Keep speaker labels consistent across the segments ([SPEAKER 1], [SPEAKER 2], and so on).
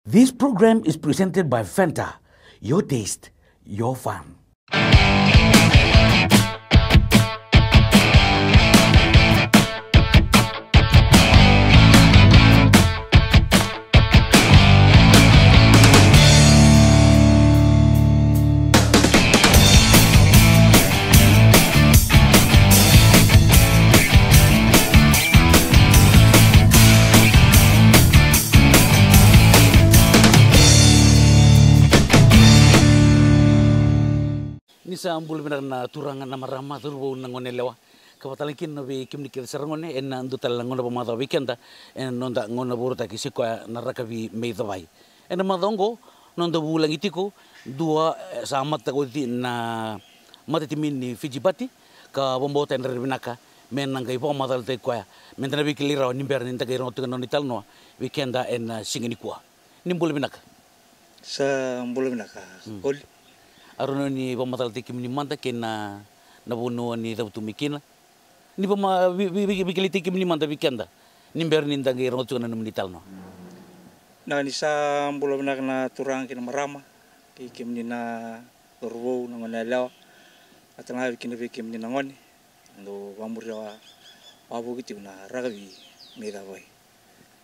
[SPEAKER 1] This program is presented by Fanta. Your taste, your fun. Nisa ambul benar na turangan nama ramah turbo nangone lewa. Kapatalan kin no be kim nikir sarangone en andu talangona pamata weekenda en nonda ngona borota kisiko naraka vi meidawai. En madongo nonda bulang itiko dua sama takoti na matitimin ni Fijibati ka bombota en rebinaka menang kai po matal te kwa mentana vi kilira nimber ninta kai rotu non italno weekenda en singinikua. Nimbul binaka.
[SPEAKER 2] Sa mbul binaka. Kol
[SPEAKER 1] Arono ni pamatal tikim ni manta kena na bono ni tautu mikina ni pama bikili tikim ni manta weekenda nimber ninda ngai rotu na numnital no
[SPEAKER 2] na ni sa mbul binaka na turang kina marama kikim ni na torwo na ngone law atanga kina kikim ni na ngone ndo wamurya wabu gitu na ragabi meda boy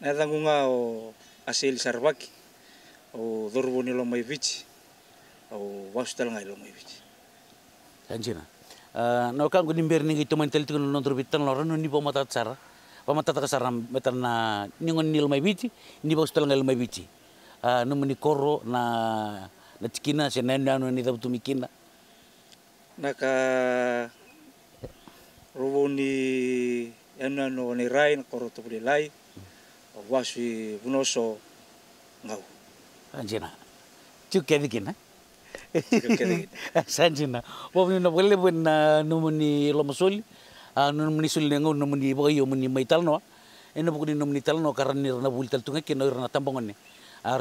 [SPEAKER 2] na tangunga o asil sarbaki o dorbo ni lo mai vici o wastal ngai lo mai vici
[SPEAKER 1] anjina no kan guni nimber ni gitu mental tikun non turbitan loro no ni pamata tsara pamata ta kasara metarna ningon nil mai vici ni wastal ngai lo mai vici no meni koro na tikina senenda no ni tautu mikina
[SPEAKER 2] naka robo ni ena no ni rain koro to puli lai wasi bunoso ngau
[SPEAKER 1] anjina cukai dikina sanjina wabni na boleh bun numuni lomasoli numuni suli ngo numuni boyo muni maital no eno bukuni numuni tal no karena nirna bultal tunga kino irna tambangon ni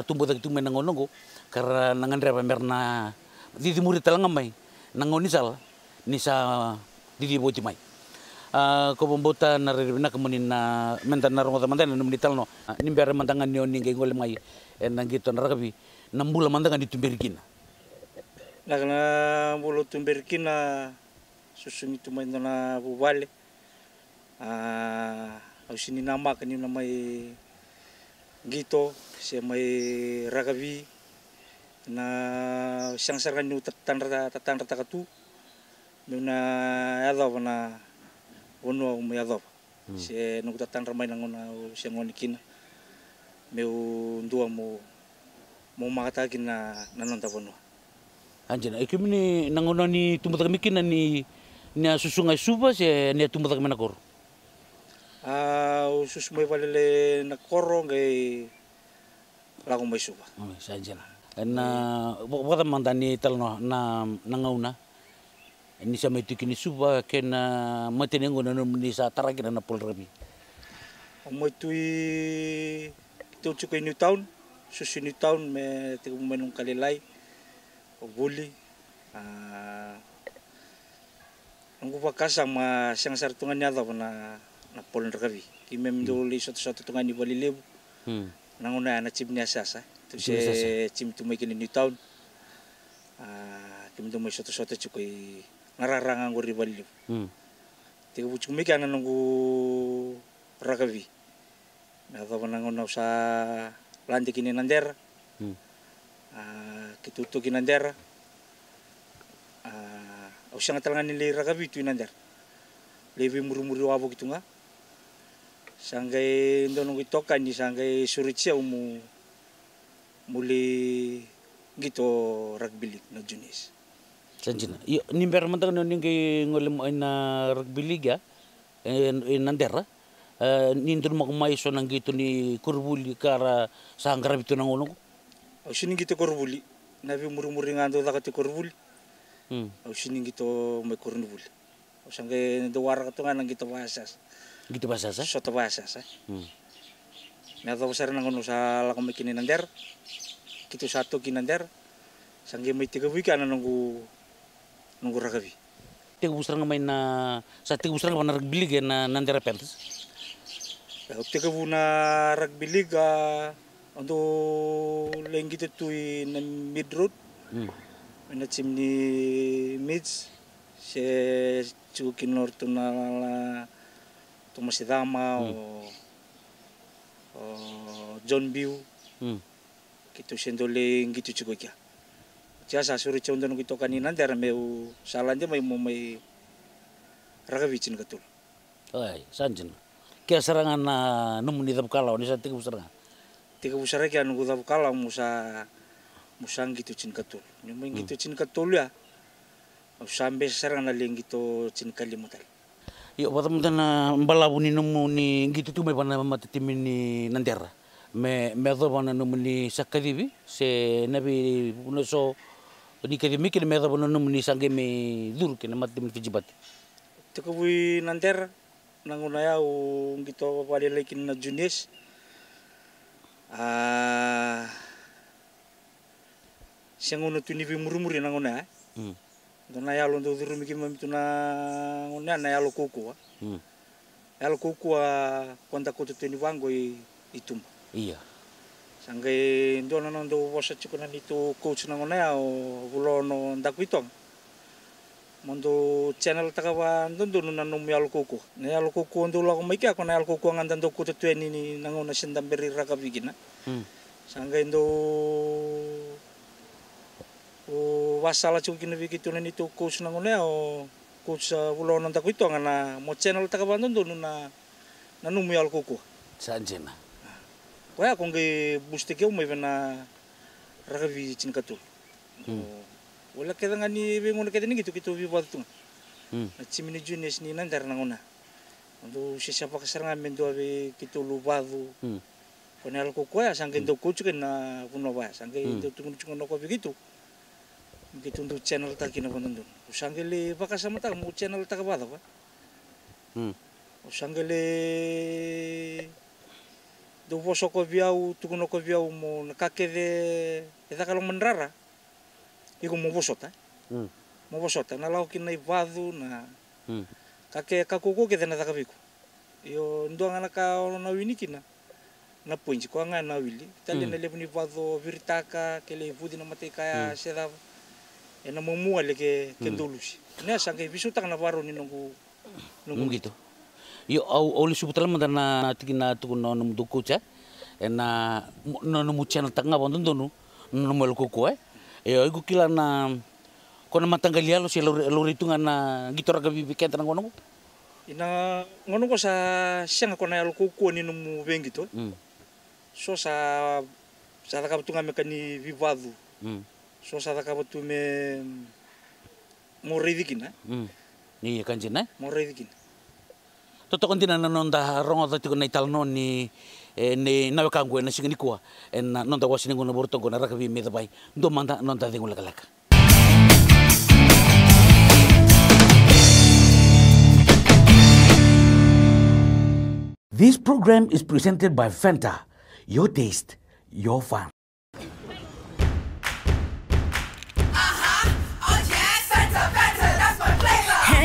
[SPEAKER 1] tumbo tak tumen nangonongo karena nangandre pamerna didi muri tal ngamai nangoni sal nisa didi boti mai ko bombota na rebina kemunin na mentan narong teman-teman numuni tal no nimber mantangan ni oni ngol mai enang gitu narakabi nambula mantangan ditumberikin
[SPEAKER 2] Nakana bolo tumberkina susumi tumai na bubale au sini nama kani namai gito si mai ragabi na siang sarkan ni tatandra takatu na yadov na wono me yadov si nung tatandra mai nangona si ngoni kina meu ndua mo makatagin na nanonta wono
[SPEAKER 1] anjina ikimni nangono ni tumbatak mikina ni susungai suba se ni tumbatak menakor
[SPEAKER 2] susumai valele nakoro ngai lagu mai suba
[SPEAKER 1] sanjina na bokata mandani talno na nangauna ni sama itu kini suba kena matenengo na ni sa tarakina na polrabi
[SPEAKER 2] mo tui tu cukai new town susu new town me tiku menung kalilai buli nunggu pakasa ma siang sar tungan nyata na polon rekabi kimem dulu satu tungan di Bali lebu nanguna na chim nya sasa tu se chim tu makin new town kim tu mai satu cukai ngararang anggur di Bali lebu tiga bucuk mikan nunggu rekabi na ta nanguna sa lantik ini nander kitutukin nander au sanga talangan nili ragabi tu nander levi muru-muru wabo gitu nga sanggai ndonong itokan ni sanggai suritsia umu muli gitu rugby league na junis
[SPEAKER 1] sanjina nimber mantang no ningi ngolem na rugby league ya nander nintur mo kumai so nang gitu ni kurbuli kara sanggarab itu nangono
[SPEAKER 2] au sini gitu kurbuli nabi muru-muru ngando takati kurbuli au sini gitu mai kurbuli au sanggai ndo wara katungan nang gitu bahasas soto bahasas na tahu besar nangono sa lako mikini nander gitu satu kinander sanggai mai tiga weekend nunggu ragabi
[SPEAKER 1] tiga busrang main na sa tiga busrang na rugby league na nander pentas
[SPEAKER 2] tiga buna rugby league Untuk lenggi tu na mid road. Na chimni mids se chukin nortu na Tomasidama o John Biu. Gitu sendole gitu juga kia. Jasa suri condong gitu kanina dara meu salanja mai ragavicin katul.
[SPEAKER 1] Ai sanjin. Kia serangan na numuni dap kalau ni sa tiga serangan.
[SPEAKER 2] Tiga busara kia nunggu dap kalau musang gitu cin katul. Nyumai gitu cin katul ya. Sampai serangan leng gitu cin kalimutal.
[SPEAKER 1] Yo batam tana mbalabuni numuni gitu tu mai pana matitimin ni nandera. Me do pana numuni sakadibi se nabi unoso ni kadimi kin me do pana numuni sange me dur kin matimin fijibat.
[SPEAKER 2] Tekubui nanter nangunaya u gitu pada lekin na junis. Siangono tu ni bimurumuri nangunaya. Dona yalo ndo duru miki mamitu na ngona na yalo kuku. Yalo kuku konta kutu tuni wango itum.
[SPEAKER 1] Iya.
[SPEAKER 2] Sangge ndona ndo wasa chukuna itu coach na ngona o bulono ndakuitong. Mondo channel takawa ndo na num yalo kuku. Na yalo kuku ndo la komiki ako na yalo kuku nganda ndo kutu tuni ni nangona sendamberi rakabigina. Sangge ndo o wasala chukin bikitu na nito coach na ngone o coach ulo nang takuito nga na mo channel takabandon do na nanumuyal kuku
[SPEAKER 1] sanjena
[SPEAKER 2] kaya kung ge bustike mo na ragavi chin katul wala keda nga ni bengon keda ni gitu bi batu na chimini junes ni nandar na ngona ando sisiapa kasaranga mendo ave kitu lubadu konel kuku ya sangge do coach na kuno ba sangge do tungun no ko begitu gitu untuk channel tak kina kontondon. Usanggele baka sama tak mau channel tak apa apa. Usanggele do boso ko biau tukuno ko biau mo nakakede eda kalau menrara. Iku mo bosota. Mo bosota na lau kina ibadu na kake kakuko kede na takabiku. Yo ndo ngana ka na wini kina. Na points ko nga na wili. Tali na lebuni ibadu viritaka kele ibudi na mateka ya sedava. Ena momua leke kendulusi. Ina sangke bisu tak na baru ni nunggu
[SPEAKER 1] gitu. Yo au oli subutala mandana tikina tukuno num dukucha. Ena no channel tak ngabon donu no melku ko yo iku kila na kona matangalialo si loritungan na gitu raga bibiken tanang ngono.
[SPEAKER 2] Ina ngono ko sa siang ko na alku ko ni num ben gitu. So sa takabutunga mekani vivadu. So sa takabutu me moredikin na.
[SPEAKER 1] Iya kanjin na.
[SPEAKER 2] Moredikin.
[SPEAKER 1] Toto kontina nonda rongo tati ko na italno ni nawe kangwe na singani kuwa en nonda wasi ningo na borto ko na rakabi me dabay ndo manda nonda dingo lakalaka. This program is presented by Fanta. Your taste, your fun.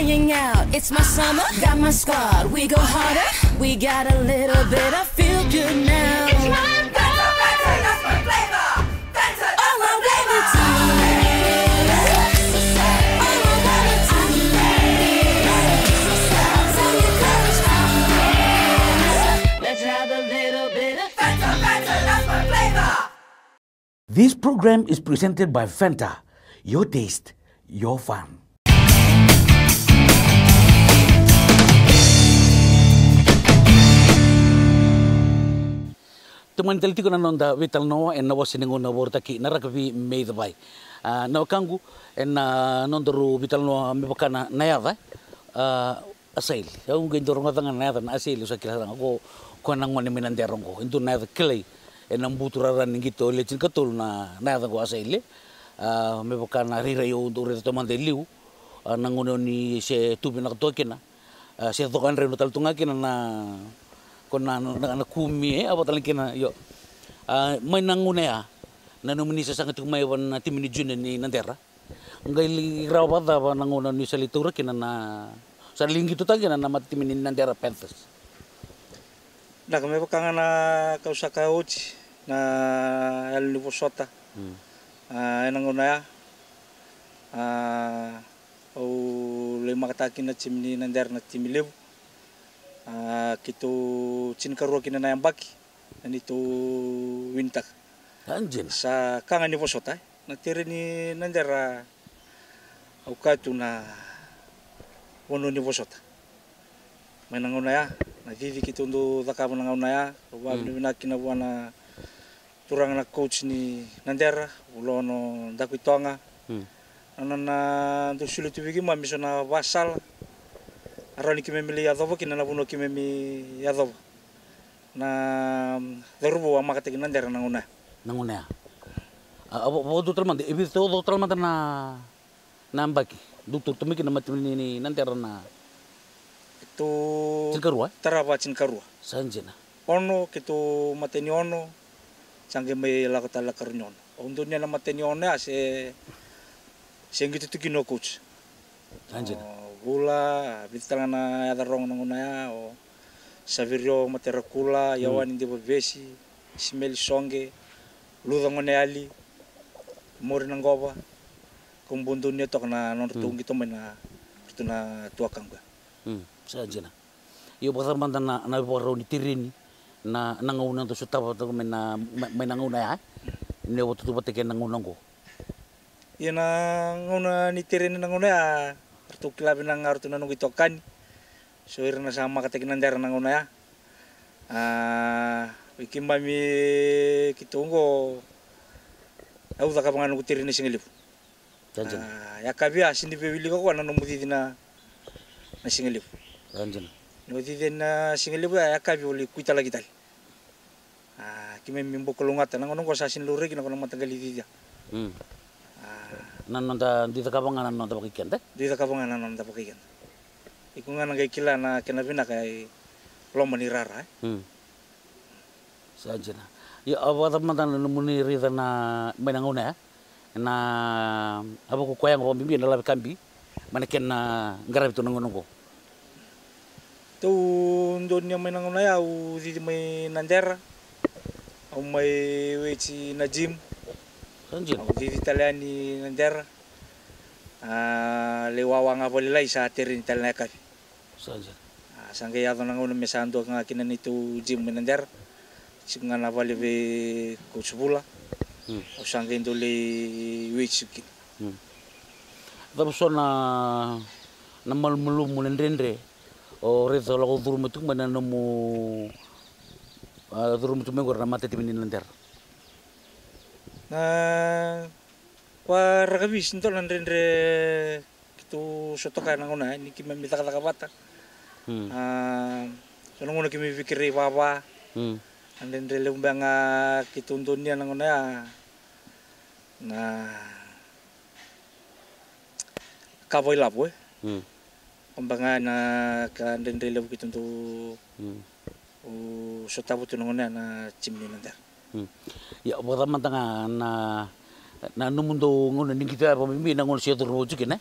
[SPEAKER 3] Hanging out, it's my summer, got my squad, we go harder, we got a little bit of feel good now. It's my Fanta, that's my flavor, Fanta, that's my flavor. All I wanna do, so you courage, let's have a little bit of Fanta, that's my flavor.
[SPEAKER 1] This program is presented by Fanta. Your taste, your fun. Teman tali tiko na nonda vital no en na wasi ningo na borta ki na rakabi made by na kangu en nonda ru vital no me bakana na yada asail ya un gendo ronga tanga na yada na asail usa kila ko ko nang mani minande rongo intu na yada kilai en ambutura ran ngito lechin katul na yada ko asail me bakana rira yo undu rita tomande liu nangono ni se tubi na tokena se dokan reno taltunga kina na kona na kumi apa talang kina yo may nangune na numunisa sa ngatung may wan timini jun ni nandera ngai rawada ba nanguna ni salitura kina na sa linggi to tagina na matimini nandera Panthers
[SPEAKER 2] na kami bakanga na kausaka uchi na el ni posota enangona ya o le makataki na chimni nander na timilev kitu chin karua kina na yambaki nanito wintak
[SPEAKER 1] Anjena.
[SPEAKER 2] sa kanga ni posota na tere ni nander au katu na wono ni posota menangona ya na vivi kitu ndo dakabu nangona ya wa binaki na wana turang na coach ni nander ulono dakuitonga anana ndo sulu tubigi mamiso na wasal arani kimemili yadovo kinana buno kimemi yadovo na derubo amakate nander nangona
[SPEAKER 1] Nanguna. Abo do tralmante, ebi to do tralmante na nambaki. Dutur tumiki na matini ni nantera na
[SPEAKER 2] itu
[SPEAKER 1] Cinkarua.
[SPEAKER 2] taraba Cinkarua
[SPEAKER 1] Sanjena.
[SPEAKER 2] ono kitu mateni ono sange me lakota lakarnyon ondo nya na mateni ono ase sengitu tukino coach
[SPEAKER 1] Sanjena.
[SPEAKER 2] gula bitanga na yadarong nanguna ya o savirio materakula yawan indi besi smell songe ludangone ali mori nangoba kumbundu nya tok na nortungi to mena tuna tuakanga
[SPEAKER 1] Sanjena. Iyo pasar mantan na boro ni tirini na nangauna to sutaba to mena menanguna ya. Ne wotu tu pateke nanguna ko.
[SPEAKER 2] Ina nguna ni tirin nanguna ya artu kilabi nang artu nanung itokan so irna sama katek nandar nanguna ya bikin mami kitunggo au da kabangan ko tirin singilip
[SPEAKER 1] Sanjena.
[SPEAKER 2] ya kabia sindi bebili ko na numudi na singilip
[SPEAKER 1] Sanjena.
[SPEAKER 2] no di na singilip ya kabi uli kuita lagi tal kime mimbo kolungata nangono ko sasin lure kina ko matagali dia
[SPEAKER 1] Nanonda di takabangan nanonda pakikan teh.
[SPEAKER 2] di kabangan nanon ta pakikan ikungan ngai kila na kenabina kai lomba ni rara
[SPEAKER 1] Sanjena. Ya apa teman-teman numuni rida na menanguna ya. Na apa ko koyang ko bimbi na labi kambi. Manaken na ngarab to nangono ko.
[SPEAKER 2] tu ndonya may nanguna ya u di may nandera au may wechi na gym
[SPEAKER 1] Sanjena.
[SPEAKER 2] au di italiani nandera lewawa nga bolilay sa tirin italina kafi
[SPEAKER 1] Sanjena.
[SPEAKER 2] sangge yato nanguna mesando nga kinan itu gym may nandera singa na bali be coach bula au sangge ndole wechi kin
[SPEAKER 1] Tapos na malmulu mo nendre o reto lago durmo tu mana nemu durmo tu mengor na mate timin nander.
[SPEAKER 2] na waragabis nito nandre kitu sotoka nanguna ni kimemita kata bata so nanguna kimi fikiri baba nandre lumbang kitu dunia nanguna ya na kaboy labo kumbaga na nandre labo kitu tu sotabo tu nanguna na chimni nandar
[SPEAKER 1] Ya bota mantanga na numundo ngono ni kita pamimbi na ngono siya turbo jukin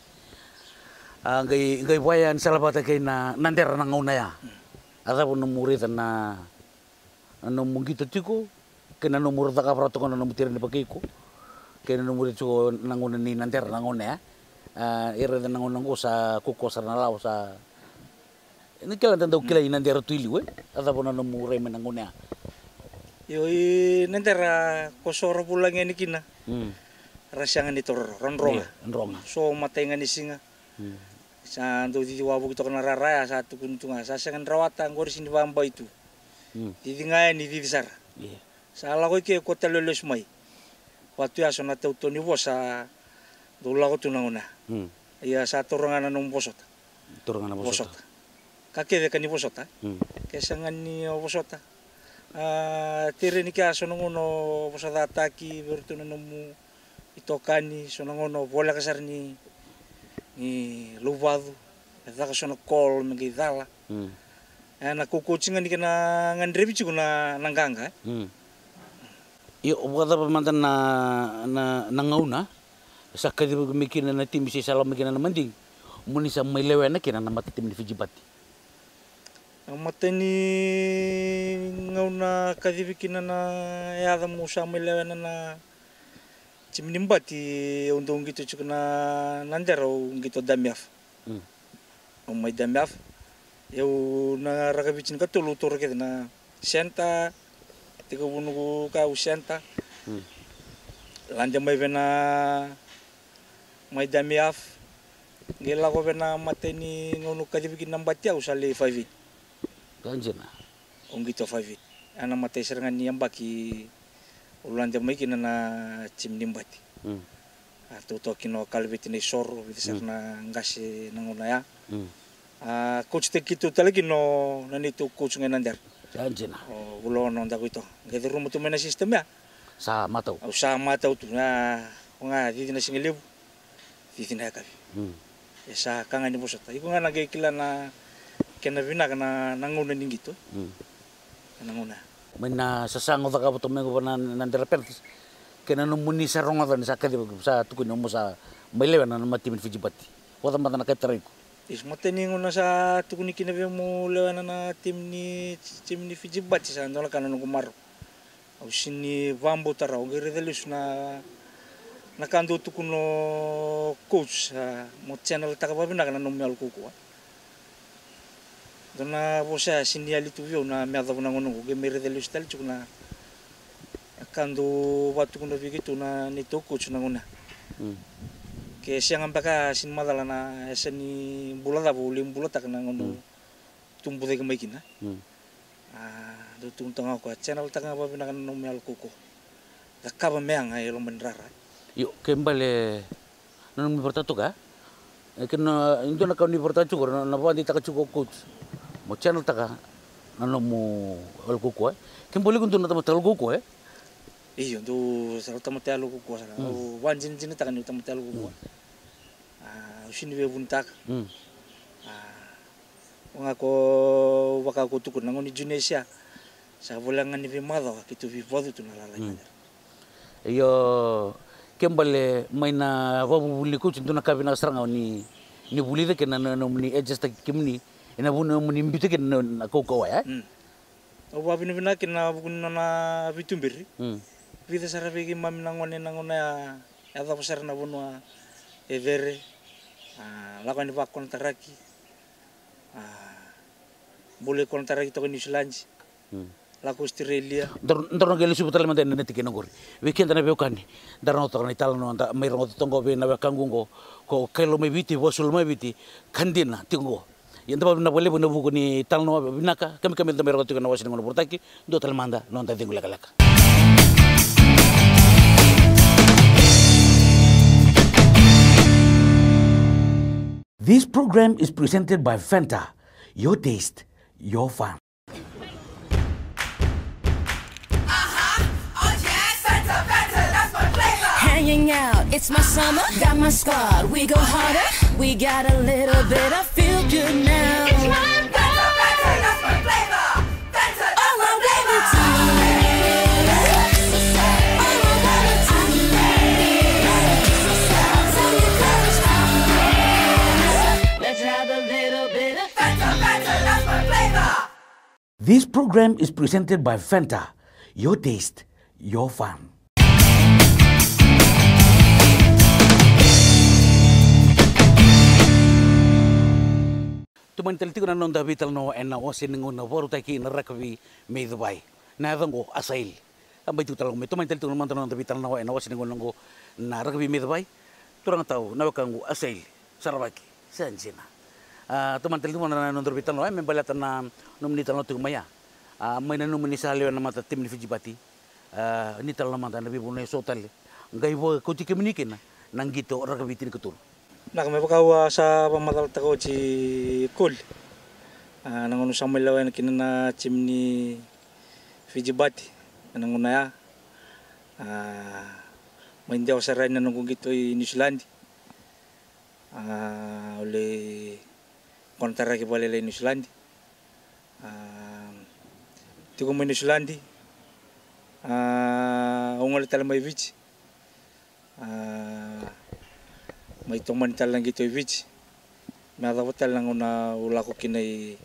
[SPEAKER 1] ngai wayan salabata kay na nander na ngona ya. Ada pun numurita na numungito tiko kena numur ta kaprato kono numutirin ni pagiko kena numur tiko nangona ni nander na ngona ya. Ira na ngona ko sa kuko sa nalaw sa ini kala tanda ukila nander tuili we. Ada pun numure men ngona ya.
[SPEAKER 2] Yoi nantera kosoro pulang ini kina. Rasyangan itu ronronga.
[SPEAKER 1] Ronronga.
[SPEAKER 2] So matengan ni singa. Sa ndo di wabu kita kena raraya satu kuntunga. Sasangan rawatan gori sini bamba itu. Di ngayan di besar. Salah ko ke kota lolos mai. Waktu ya sona tau toni bosa dula ko tunanguna. Ya satu rongan anong bosot.
[SPEAKER 1] Turangan bosot.
[SPEAKER 2] Kake de kani bosota. Kesangan ni bosota. Tire ni kaya sonongono posada ataki bertu nanomu itokani sonongono bola kasar ni lubado eta ka sono kol mengidala na kukucingan ni kana ngandrebi na nanganga
[SPEAKER 1] Yo wada pamantan na nangauna sakka di mikin na tim si salam mikin na manding muni sa may lewen na kina na matitim ni Fijibati
[SPEAKER 2] mateni ngauna kadhivikina na yadha mo sa melewana na chimnimbati undong gitu chukna nandero gitu damiaf may damiaf eu na rakabichin ka tulu turke na senta tiga bunugo ka usenta lanja may bena may damiaf gela ko bena mateni ngaunu kadhivikin nambati au sale 5
[SPEAKER 1] Ganjena.
[SPEAKER 2] Ongito 5 ana matay serangan niyang baki ulanja may kinana chimnimbati tuto kino kalbiti ni soro biti serna ngasi nangunaya coach te kitu talagi no nanito coach nganandar
[SPEAKER 1] Ganjena.
[SPEAKER 2] ulo no ndago ito ngede rumo tu mena system ya
[SPEAKER 1] Sa matau.
[SPEAKER 2] au sa mata tu na nga didi na singiliw didi na kabi ya sa kanga ni bosata iko nga nagikila na kena vina kana nanguna ningito nanguna
[SPEAKER 1] Mena sasango da kabuto mengo na nandera pertis. Kena numuni sa ronga da sa kadi sa tukun mo sa mailewa na matimin Fijibati. Wada mata na katariko.
[SPEAKER 2] is mateni nguna sa tukuni kina ve mo lewana na tim ni Fijibati sa ndola kana nung maro au sini vambo tara o geredelus na nakando tukuno coach mo channel takababina kana nung mial kuko dona bosa sini ali tu vio na merda bona ngono ge mere de lustal chukna kando watu kuno bigitu na ni to coach na ngona ke siang ambaka sin madala na eseni bulada bulim bulata kana ngono tumbu de gemekina do tung tanga ko channel tanga ba bina kana no mel kuko da kaba meang ay lo menrara
[SPEAKER 1] Yo kembali nang mi bertatu ka? Kena itu nak kau ni bertatu ko na pandi taka chuko coach. Mo channel taka nano mo alkuko kembali kuntu na tama talkuko
[SPEAKER 2] iyo do sa tamate alu kuko sa wanjin jin taka ni tamate alu kuko usini be buntak nga ko waka ko tukun ngoni Indonesia sa bulangan ni mado kitu vi vodu tu nalala
[SPEAKER 1] Iyo kembali may na wabuli ko tuntu na kabina saranga ni buli de kena no ni adjust kimni ina buno muni mbite kena koko ya
[SPEAKER 2] o babina bina kena bukun na bitumbiri vida sarabe ki mam nangone nangona ya da pasar na buno evere lakon ba kontraki boleh kontraki to New Zealand laku Australia
[SPEAKER 1] ndorno gele subutal manda neti kena gori weekend na beokani darno to na italo no anda mai rongo tongo be na kangungo ko kelo me biti bosul me biti kandina tingo yenda ba na boleh na buku ni talno binaka kami da mero to na wasin ngono portaki do tal manda no anda tingo laka. This program is presented by Fanta. Your taste, your fun.
[SPEAKER 3] Hanging out, it's my summer. Got my squad, we go harder. We got a little bit, I feel good now. It's my Fanta, that's my flavor. Fanta, all my flavor too. Let's have a little bit of Fanta, that's my flavor.
[SPEAKER 1] This program is presented by Fanta. Your taste, your fun. Tuman telti kuna nonda vital no ena osin nguna boru taki na rakabi me Dubai. Na dango asail. Ambai tu talong me tuman telti kuna mantan nonda vital no ena osin nguna ngo na rakabi me Dubai. Turang tahu na wakangu asail sarabaki sanjina. Tuman telti kuna nonda vital no me balatan na numni talong tu maya. May na numni sa lewa na mata tim ni Fijibati. Ni talong mata na bibunay sotal. Ngai bo kuti keminikin na nanggito rakabi tin kutul.
[SPEAKER 2] Nakamepakawa sa pamatal tako ci kul nangono sa malawan kinana chimni Fijibati nangonaya maindaw sa rin nang gito New Zealand uli kontara ki balele New Zealand tigo mo New Zealand ungal tala may beach may tuman talang gito i-beach. May atawatal lang na wala ko kinay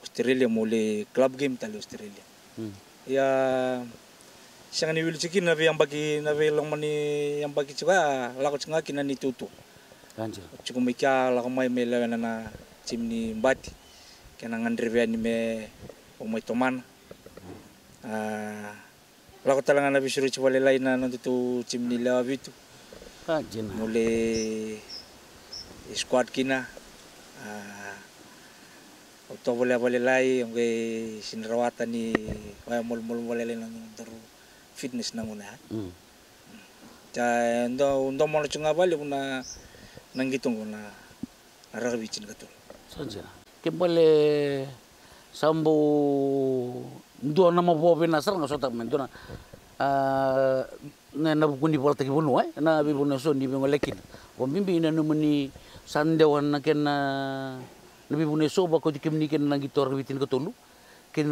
[SPEAKER 2] Australia mole club game tali Australia. Ya siang ni wil cikin nabi yang bagi nabi long mani yang bagi juga laku cenga kina ni tutu.
[SPEAKER 1] Anjir.
[SPEAKER 2] Cukup mikya laku mai mele na tim ni mbati. Kena ngandre ni me umai toman. Laku talangan nabi suruh coba lelai na nanti tu tim ni lewa bitu.
[SPEAKER 1] Anjir.
[SPEAKER 2] Mulai squad kina. Auto boleh lai ang sinarawatan ni kaya mul boleh nang terus fitness nang una. Ja ndo mo chunga bali una nang gitong una rugby chin gatul.
[SPEAKER 1] Sanjana. Kembali sambo ndo na mabobe na sarang sota mendo na na bukundi polta ki bunu na bibuna so ni bingolekin. Bombimbi na numuni sandewan na ken nabi bune so ba ko dikimni ken nang gitor bitin ko tulu ken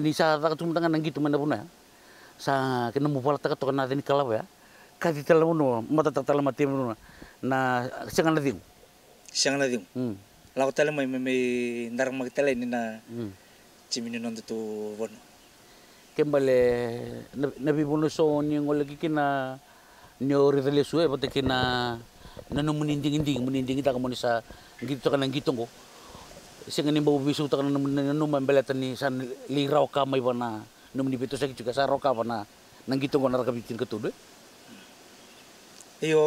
[SPEAKER 1] ni sa ta tum tangan nang gitu mana buna sa ken mo pala ta to na den kala ya ka di tala no mata ta tala mati no na sangan na dim la ko tala mai ndar mag tala ni na chimini non to bon kembale nabi bune so ni ngolagi kina nyo revele suwe bote kina nanu muninding ta mo ni sa gitu kan nang gitong ko sing ni bawa bisu tak nanu membelatan ni san lirau kamai wana num ni beto sakit juga sa roka wana nang gitu ko naraka bitin ketudu
[SPEAKER 2] iyo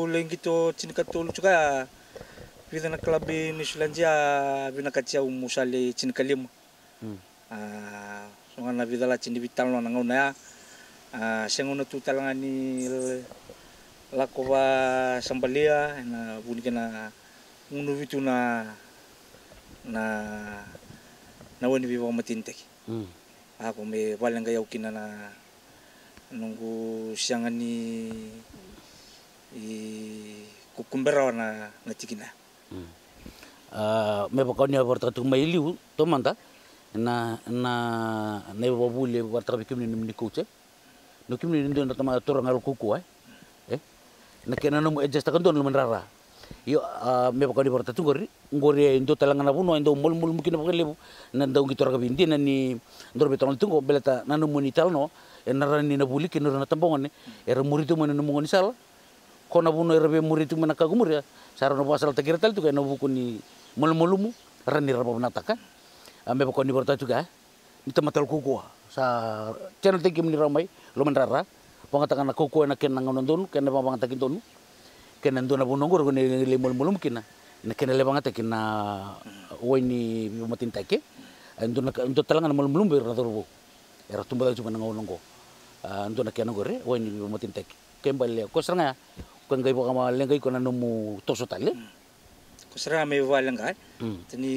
[SPEAKER 2] leng gitu cin ketul juga vida na club ni Sulandia bina kacia musale cin kalim so na vida la cin vital no nang una sengono tu talangani lakoba sambalia na bunikana ngunu vitu na wani biwa matintek. Ako may walang gayaw kina na nunggu siyangan ni kukumbera na tikina.
[SPEAKER 1] May bakaw niya barta tung may liw to manta na babuli barta bikim ni coach no kim ni ndo na tama turang al kuku na kena no adjust kan don lumanrara. Yo me bakal diporta tu ngori indo talangan abu no indo mul mungkin bakal lebu nanda ungi tora kabindi nani ndor beton tungo belata nanu monital no enara ni na buli kinur na tambongan ne era muritu mana numongoni sal kona buno era be muritu mana kagumur ya sarano pasal takira tal tu kana buku ni mul rani raba nataka me bakal diporta juga ni tamatal kuku sa channel tekim ni ramai lo menrara pangatakan kuku na kenang nondon kena pangatakin tonu kena ndona bunongor ko ni lemol mungkin na kena lebang ata kena wani bimatin take ndona ndo talangan mulum ber radorbo era tumba cuma nangolongo ndona kena gore wani bimatin take kembali ko seranga ko ngai baka lengai ko nanumu toso tale
[SPEAKER 2] ko seranga me walang tani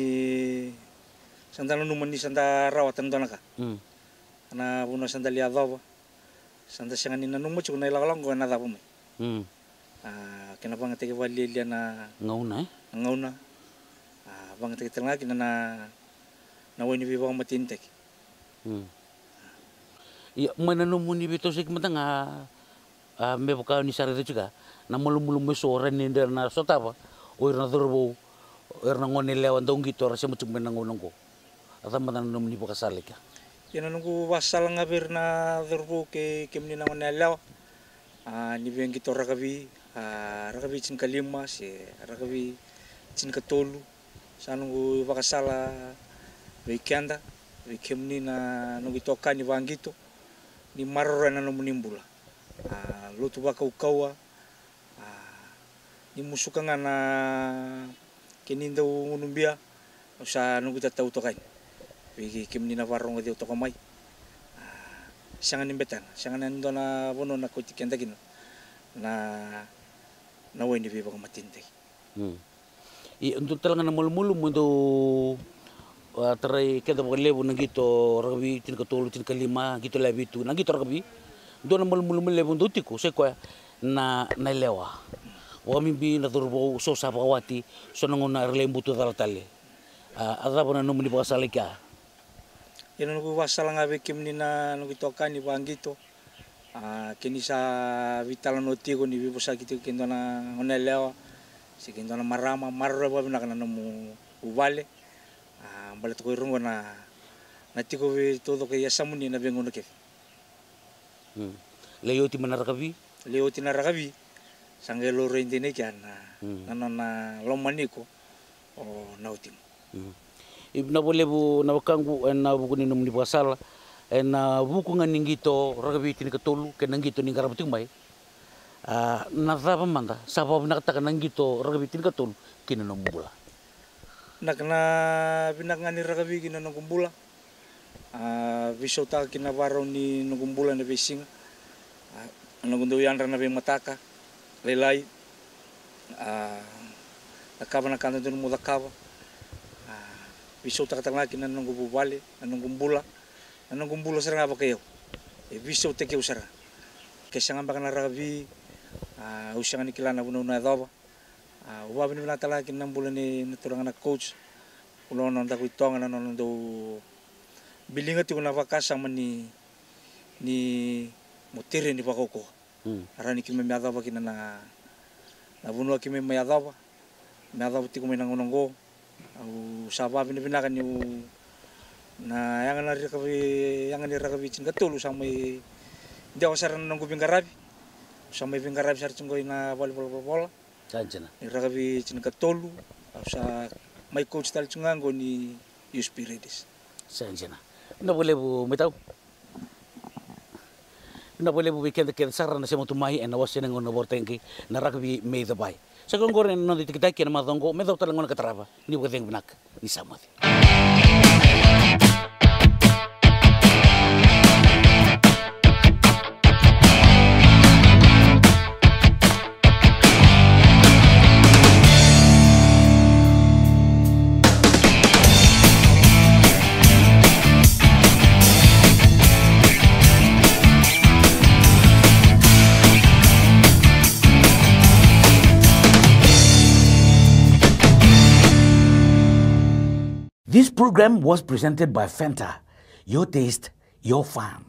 [SPEAKER 2] sandalo numani sanda rawatan dona ka na buno sandali adaba sanda sangani nanumu cuma ilalang ko na dapo me kenapa nggak tega wali dia na ngauna bang tega tengah kina na wani biwa matintek
[SPEAKER 1] iya mana numuni beto sik matanga me baka ni sare juga na mulum mesoran ni na sota apa o na dorbo na ngone lewan dong gitu rasa mucuk menangonongko atau mana numuni baka salika
[SPEAKER 2] yana nunggu wasal ngabir na dorbo ke kemni na ngone lewa ni biang gitu rakabi cin kalima si rakabi cin katolu sanunggu bakasala weekenda wikemni na nunggu toka ni wangito ni marora na menimbula lutu baka ukawa ni musuka nga na kininda unumbia usa nunggu tatau tokai wikemni na warong di tokamai sangan nimbetan sangan ndo na bono na kutikenda gino na wani biba ko matindi.
[SPEAKER 1] Untuk talangan na mulum untuk taray kada bakal lebu nang gito rakabi tin katulu tin kalima gito lebi tu nang gito rakabi do na mulum lebu dutiko se ko na lewa. Wa mimbi na turbo so sa pawati so nang na relembu tu tale. Ada pun nang muni pasalika.
[SPEAKER 2] Yan nung wasal nga bikim ni na nung ito ka ni Bangito. Kini sa vital no tigo ni bibo sa kito kendo na onelewa. Si kendo na marama marra ba na kana mo ubale. Balat ko irungo na natiko vi todo kay asamuni na bengo na kef.
[SPEAKER 1] Leo ti manarakabi?
[SPEAKER 2] Leo tinarakabi sangelo rendine kyan na lomaniko o nautim.
[SPEAKER 1] Ibna boleh bu na wakangu na buku ni numni pasal na buku nganingito rakabi tin katolu kenangito ni karabuting bay. Na tapa manda sabab nakatakan nangito rakabi tin katolu kinanombula.
[SPEAKER 2] Nakna binakngani rakabi kinanombula. Visota kinabaro ni nugumbula na besing. Nagundu yan na be mataka lelai. Nakaba na kanto dun mudakaba. Visota katangaki na nungububali, na nungumbula. Na nungumbula sarang apa kayo. Visota kayo sarang. Kasi nga baka na rakabi usang ni kilana buno na daba. Uwabi ni talakin ng bulan ni naturang na coach. Ulo nang dako itong na nang do bilingat yung navakasa man ni mutire ni pakoko. Arani kimi miadaba kina na buno kimi miadaba. Miadaba ti kumi nang unonggo. Au sababi ni binakan yung na yang ni rakabi cing katulu sampai hindi ako saran ng gubing garabi. Sampai gubing garabi sa cinggoy na bola.
[SPEAKER 1] Sanjana.
[SPEAKER 2] Ni rakabi cing katulu sa may coach tal cinganggo ni USP Redis.
[SPEAKER 1] Sanjana. Na boleh bu metau. Na boleh bu weekend ke saran na semo tumai en awas nang ono bortengki na rakabi mei the bay. Sa kung gore no ditikita ke na madongo me daw talang katraba ni bukadeng binak ni samad. This program was presented by Fanta. Your taste, your fun.